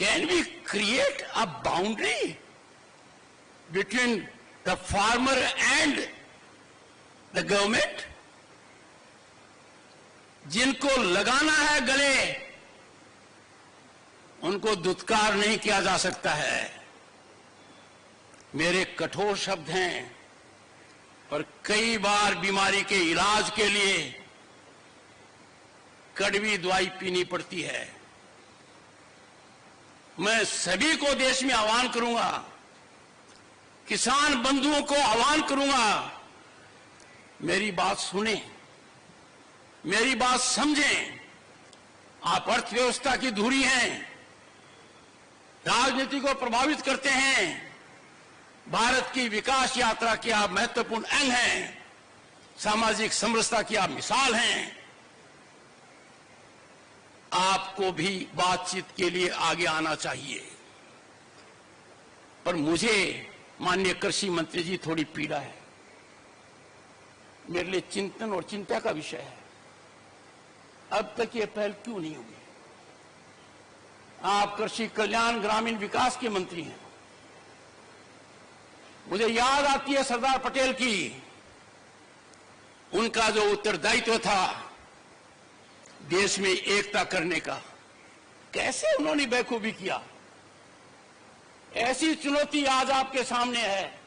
Can we create a boundary between the farmer and the government? जिनको लगाना है गले, उनको दुत्कार नहीं किया जा सकता है। मेरे कठोर शब्द हैं, पर कई बार बीमारी के इलाज के लिए कड़वी दवाई पीनी पड़ती है। मैं सभी को देश में आह्वान करूंगा, किसान बंधुओं को आह्वान करूंगा, मेरी बात सुने, मेरी बात समझें। आप अर्थव्यवस्था की धुरी हैं, राजनीति को प्रभावित करते हैं, भारत की विकास यात्रा के आप महत्वपूर्ण अंग हैं, सामाजिक समरसता की आप मिसाल हैं। आपको भी बातचीत के लिए आगे आना चाहिए। पर मुझे माननीय कृषि मंत्री जी थोड़ी पीड़ा है, मेरे लिए चिंतन और चिंता का विषय है। अब तक ये पहल क्यों नहीं हुई? आप कृषि कल्याण ग्रामीण विकास के मंत्री हैं। मुझे याद आती है सरदार पटेल की, उनका जो उत्तरदायित्व था देश में एकता करने का, कैसे उन्होंने बेखूबी किया। ऐसी चुनौती आज आपके सामने है,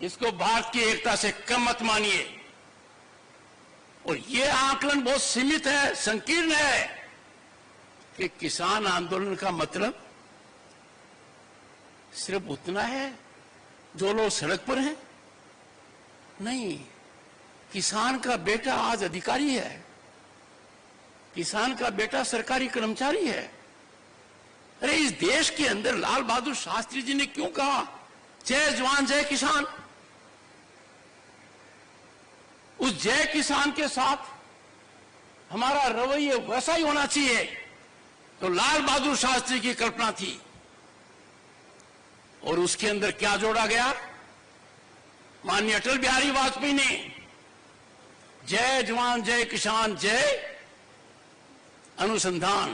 इसको भारत की एकता से कम मत मानिए। और यह आकलन बहुत सीमित है, संकीर्ण है कि किसान आंदोलन का मतलब सिर्फ उतना है जो लोग सड़क पर हैं। नहीं, किसान का बेटा आज अधिकारी है, किसान का बेटा सरकारी कर्मचारी है। अरे इस देश के अंदर लाल बहादुर शास्त्री जी ने क्यों कहा जय जवान जय किसान? उस जय किसान के साथ हमारा रवैया वैसा ही होना चाहिए तो लाल बहादुर शास्त्री की कल्पना थी। और उसके अंदर क्या जोड़ा गया? माननीय अटल बिहारी वाजपेयी ने जय जवान जय किसान जय अनुसंधान,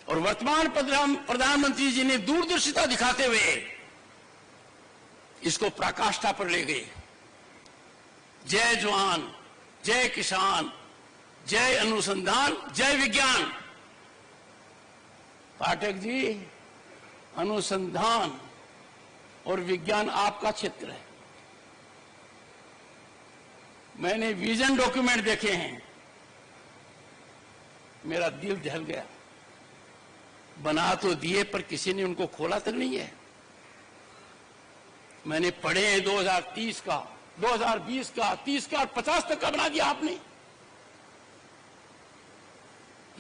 और वर्तमान प्रधानमंत्री जी ने दूरदर्शिता दिखाते हुए इसको पराकाष्ठा पर ले गए। जय जवान जय किसान जय अनुसंधान जय विज्ञान। पाठक जी, अनुसंधान और विज्ञान आपका क्षेत्र है। मैंने विजन डॉक्यूमेंट देखे हैं, मेरा दिल दहल गया। बना तो दिए पर किसी ने उनको खोला तक नहीं है। मैंने पढ़े हैं 2030 का, 2020 का, 30 का, 50 तक का बना दिया आपने।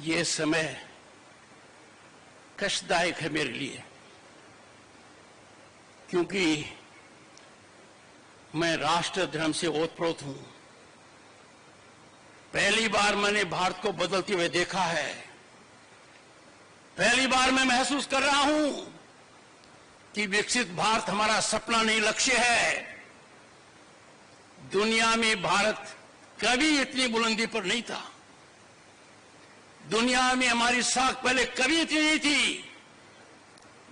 ये समय कष्टदायक है मेरे लिए, क्योंकि मैं राष्ट्र धर्म से ओतप्रोत हूं। पहली बार मैंने भारत को बदलते हुए देखा है। पहली बार मैं महसूस कर रहा हूं कि विकसित भारत हमारा सपना नहीं, लक्ष्य है। दुनिया में भारत कभी इतनी बुलंदी पर नहीं था। दुनिया में हमारी साख पहले कभी इतनी नहीं थी।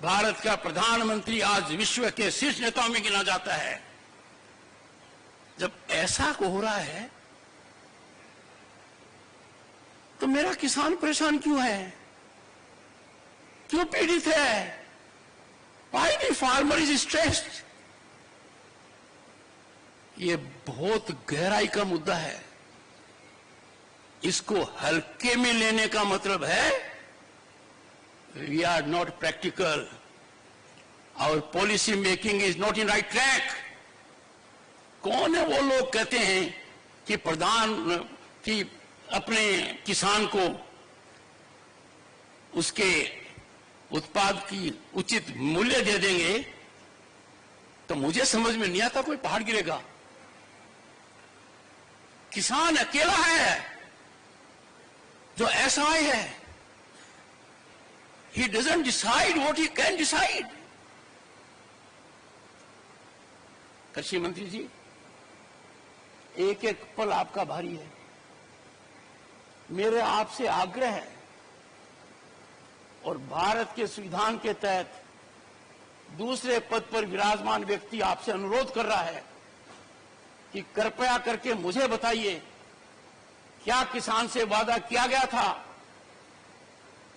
भारत का प्रधानमंत्री आज विश्व के शीर्ष नेताओं में गिना जाता है। जब ऐसा हो रहा है तो मेरा किसान परेशान क्यों है, क्यों पीड़ित है? Why the farmer is stressed? ये बहुत गहराई का मुद्दा है। इसको हल्के में लेने का मतलब है we are not practical, our policy making is not in right track। कौन है वो लोग कहते हैं कि कि अपने किसान को उसके उत्पाद की उचित मूल्य दे देंगे? तो मुझे समझ में नहीं आता कोई पहाड़ गिरेगा। किसान अकेला है जो एसआई है। He doesn't decide what he can decide। कृषि मंत्री जी, एक एक पल आपका भारी है। मेरे आपसे आग्रह है और भारत के संविधान के तहत दूसरे पद पर विराजमान व्यक्ति आपसे अनुरोध कर रहा है कि कृपया करके मुझे बताइए, क्या किसान से वादा किया गया था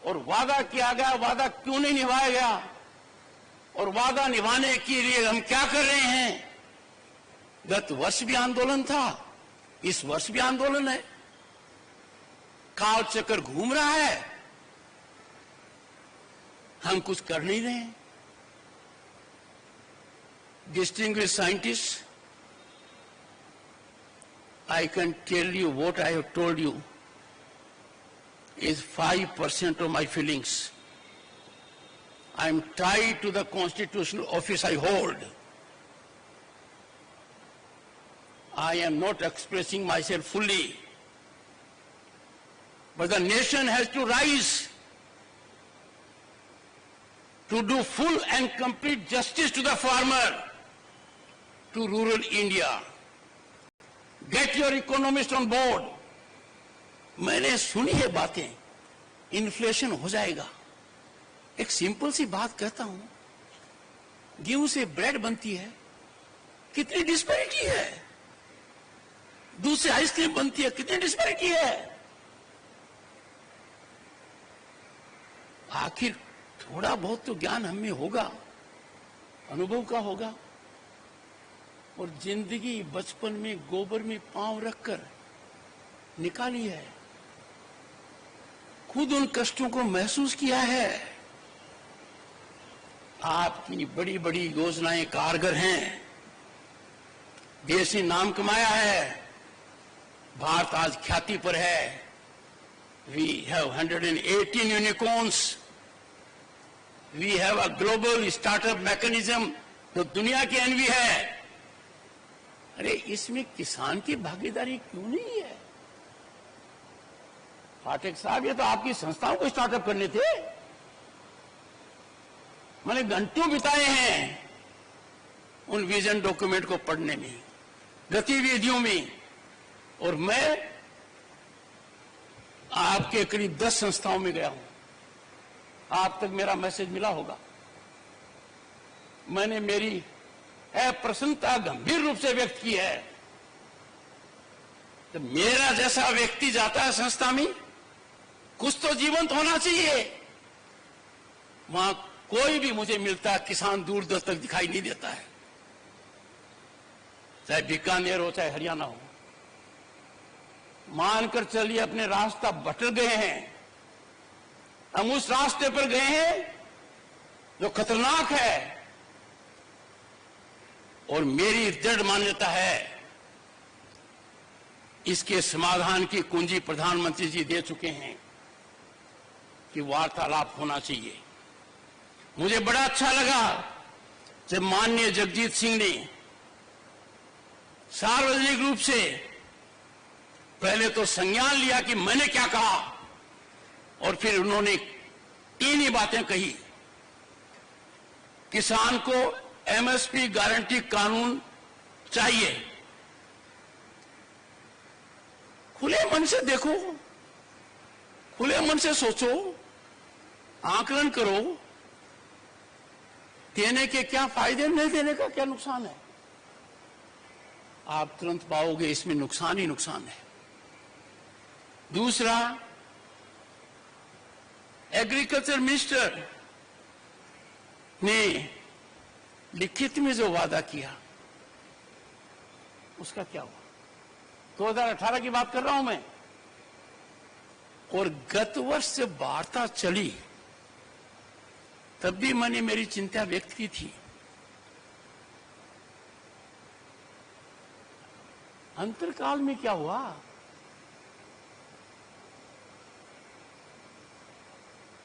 और वादा किया गया वादा क्यों नहीं निभाया गया, और वादा निभाने के लिए हम क्या कर रहे हैं। गत वर्ष भी आंदोलन था, इस वर्ष भी आंदोलन है, काल चक्कर घूम रहा है, हम कुछ कर नहीं रहे हैं। Distinguished scientists, I can tell you what I have told you is 5% of my feelings. I am tied to the constitutional office I hold. I am not expressing myself fully. But the nation has to rise to do full and complete justice to the farmer, to rural India. Get your economists on board. मैंने सुनी है बातें, inflation हो जाएगा। एक simple सी बात कहता हूं, गेहूं से ब्रेड बनती है, कितनी डिस्पैरिटी है। दूध से आइसक्रीम बनती है, कितनी डिस्पैरिटी है। आखिर थोड़ा बहुत तो ज्ञान हमें होगा, अनुभव का होगा। और जिंदगी बचपन में गोबर में पांव रखकर निकाली है, खुद उन कष्टों को महसूस किया है। आपकी बड़ी बड़ी योजनाएं कारगर हैं, देश ने नाम कमाया है, भारत आज ख्याति पर है। We have 118 unicorns, we have a global startup mechanism जो दुनिया की एनवी है। अरे इसमें किसान की भागीदारी क्यों नहीं है। पाठक साहब, ये तो आपकी संस्थाओं को स्टार्टअप करने थे। मैंने घंटों बिताए हैं उन विजन डॉक्यूमेंट को पढ़ने में, गतिविधियों में, और मैं आपके करीब 10 संस्थाओं में गया हूं। आप तक मेरा मैसेज मिला होगा। मैंने मेरी प्रसन्नता गंभीर रूप से व्यक्त की है। तो मेरा जैसा व्यक्ति जाता है संस्था में, कुछ तो जीवंत होना चाहिए। वहां कोई भी मुझे मिलता है, किसान दूर दूर तक दिखाई नहीं देता है, चाहे बीकानेर हो चाहे हरियाणा हो। मानकर चलिए अपने रास्ता भटक गए हैं, हम उस रास्ते पर गए हैं जो खतरनाक है। और मेरी दृढ़ मान्यता है इसके समाधान की कुंजी प्रधानमंत्री जी दे चुके हैं कि वार्तालाप होना चाहिए। मुझे बड़ा अच्छा लगा जब माननीय जगजीत सिंह ने सार्वजनिक रूप से पहले तो संज्ञान लिया कि मैंने क्या कहा, और फिर उन्होंने 3 ही बातें कही। किसान को एमएसपी गारंटी कानून चाहिए। खुले मन से देखो, खुले मन से सोचो, आकलन करो, देने के क्या फायदे, नहीं देने का क्या नुकसान है। आप तुरंत पाओगे इसमें नुकसान ही नुकसान है। दूसरा, एग्रीकल्चर मिनिस्टर ने लिखित में जो वादा किया उसका क्या हुआ। 2018 की बात कर रहा हूं मैं, और गत वर्ष जब वार्ता चली तब भी मैंने मेरी चिंता व्यक्त की थी। अंतरकाल में क्या हुआ।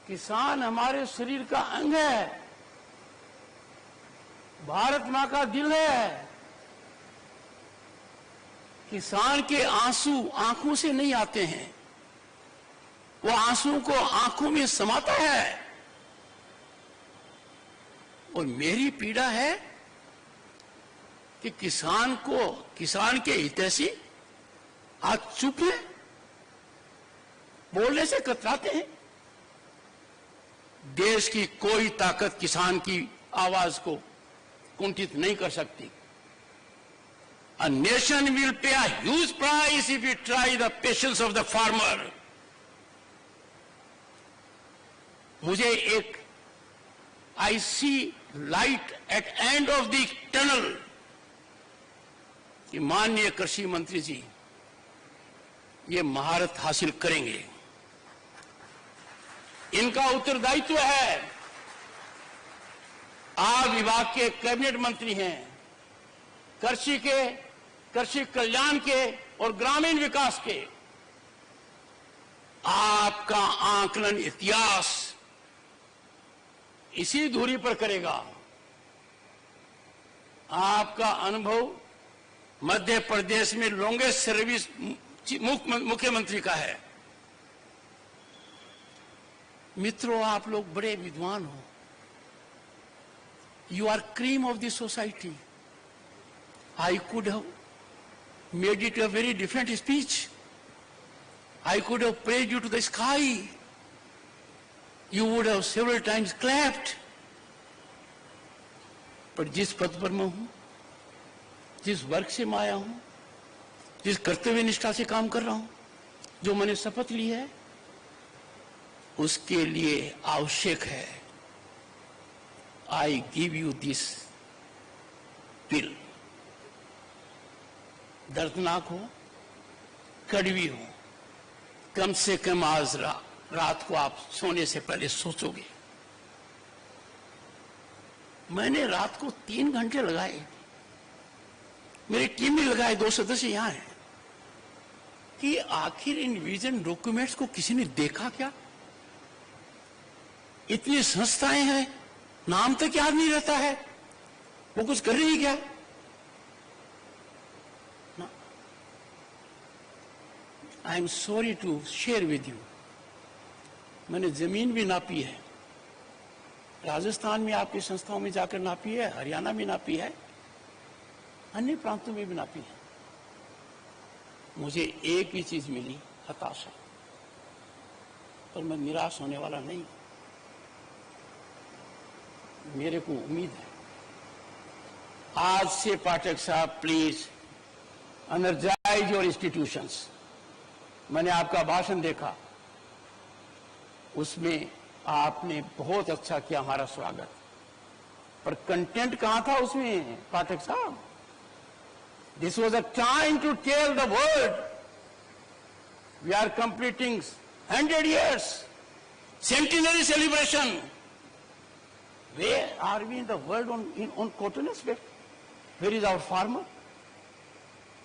किसान हमारे शरीर का अंग है, भारत मां का दिल है। किसान के आंसू आंखों से नहीं आते हैं, वो आंसू को आंखों में समाता है। और मेरी पीड़ा है कि किसान के हितैषी आज चुप है, बोलने से कतराते हैं। देश की कोई ताकत किसान की आवाज को कुंठित नहीं कर सकती। A nation will pay a huge price if we try the patience of the farmer. मुझे एक I see light at end of the tunnel कि माननीय कृषि मंत्री जी ये महारत हासिल करेंगे। इनका उत्तरदायित्व है, आप विभाग के कैबिनेट मंत्री हैं, कृषि कल्याण के और ग्रामीण विकास के। आपका आकलन इतिहास इसी धुरी पर करेगा। आपका अनुभव मध्य प्रदेश में लॉन्गेस्ट सर्विस मुख्यमंत्री का है। मित्रों, आप लोग बड़े विद्वान हो। You are cream of the society. I could have made it a very different speech. I could have praised you to the sky. You would have several times clapped. पर जिस पद पर मैं हूं, जिस वर्ग से मैं आया हूं, जिस कर्तव्य निष्ठा से काम कर रहा हूं, जो मैंने शपथ ली है, उसके लिए आवश्यक है I give you this pill. दर्दनाक हो, कड़वी हो, कम से कम आज रात को आप सोने से पहले सोचोगे। मैंने रात को 3 घंटे लगाए, मेरी टीम ने लगाए, 2 सदस्य यहां हैं, कि आखिर इन विजन डॉक्यूमेंट्स को किसी ने देखा क्या? इतनी संस्थाएं हैं, नाम तक याद नहीं रहता है, वो कुछ कर रही क्या? I am sorry to share with you, मैंने जमीन भी नापी है, राजस्थान में आपकी संस्थाओं में जाकर नापी है, हरियाणा में नापी है, अन्य प्रांतों में भी नापी है। मुझे एक ही चीज मिली, हताशा, पर मैं निराश होने वाला नहीं। मेरे को उम्मीद है आज से पाठक साहब प्लीज एनर्जाइज योर इंस्टीट्यूशंस। मैंने आपका भाषण देखा, उसमें आपने बहुत अच्छा किया हमारा स्वागत, पर कंटेंट कहां था उसमें पाठक साहब? This was a time to tell the world we are completing 100 years centenary celebration. Where are we in the world on cotton aspect? Where is our farmer?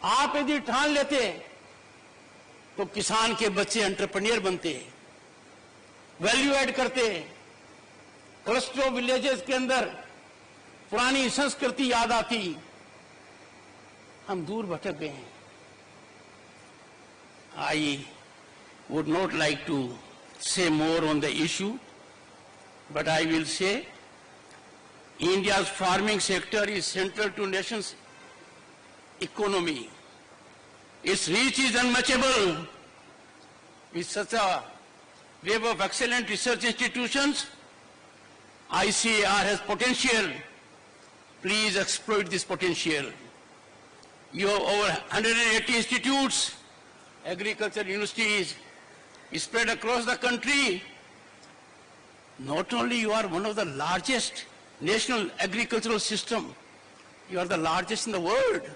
आप यदि ठान लेते तो किसान के बच्चे एंटरप्रेन्योर बनते, वैल्यू ऐड करते, क्लस्टर विलेजेस के अंदर पुरानी संस्कृति याद आती। हम दूर भटक गए हैं। I would not like to say more on the issue, but I will say India's farming sector is central to nation's economy. Its reach is unmatchable. With such a wave of excellent research institutions, ICAR has potential. Please exploit this potential. You have over 180 institutes, agricultural universities spread across the country. Not only you are one of the largest national agricultural system, you are the largest in the world.